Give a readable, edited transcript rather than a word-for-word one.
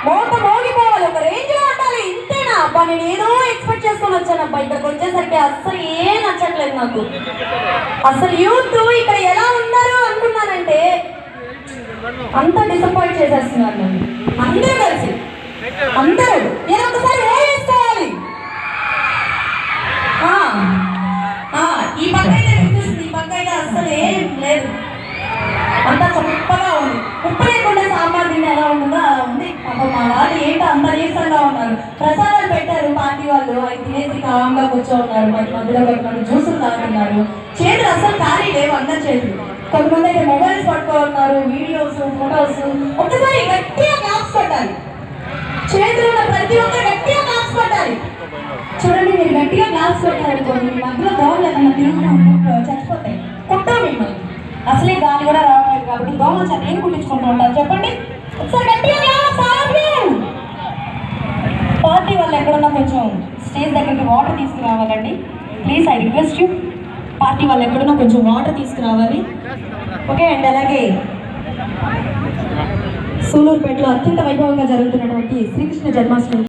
మోగిపోవాలి, ఒక రేంజ్ లో ఉండాలి. ఇంతేనా అబ్బా? నేను ఏదో ఎక్స్పెక్ట్ చేసుకొని వచ్చానబ్బా. ఇక్కడికి వచ్చేసరికి అస్సలు ఏం నచ్చట్లేదు నాకు. అసలు యూత్ ఇక్కడ ఎలా ఉన్నారు అనుకున్నానంటే అంత డిసప్పాయింట్ చేసేస్తున్నారు నన్ను. అందరూ కలిసి అందరూ నేను ఒకసారి వేసుకోవాలి. ఈ పక్క అయితే వినిపిస్తుంది, ఈ పక్క అయితే అస్సలు ఏం లేదు. అంతా చొప్పగా ఉంది. ఉప్పు లేకుండా సాంబార్ తిని ఎలా ఉంటుందో అలా ఉంది. అప్పుడు మా వాళ్ళు ఏంటో అంత నీరసంగా ఉన్నారు. ప్రసాదాలు పెట్టారు పార్టీ వాళ్ళు, అవి తినేసి కామంగా కూర్చోన్నారు. మధ్యలో కొంతమంది జ్యూసులు తాగుతున్నారు. చేతులు అస్సలు ఖాళీ లేవు, అందరి చేతులు. కొంతమంది అయితే మొబైల్స్ పట్టుకున్నారు, వీడియోస్, ఫొటోస్. ఒక్కసారి గట్టిగా క్లాప్స్ కొట్టాలి. చేతులు ఉన్న ప్రతి ఒక్కరు గట్టిగా క్లాప్స్ కొట్టాలి. చూడండి, మీరు గట్టిగా క్లాప్స్ కొట్టారనుకోండి, మీ మధ్యలో దోమలు ఏదన్నా తిరుగుతూ చచ్చిపోతాయి, కొట్టా మిమ్మల్ని. అసలే గాలి కూడా రావట్లేదు కాబట్టి దోమలు చాలా ఏం కుట్టించుకుంటూ ఉంటారు చెప్పండి. ఒకసారి గట్టిగా పార్టీ వాళ్ళు ఎక్కడున్నా కొంచెం స్టేజ్ దగ్గరికి వాటర్ తీసుకురావాలండి. Please I request you. Party వాళ్ళు ఎక్కడున్నా కొంచెం వాటర్ తీసుకురావాలి. ఓకే అండ్ అలాగే సూలూరుపేటలో అత్యంత వైభవంగా జరుగుతున్నటువంటి శ్రీకృష్ణ జన్మాష్టమి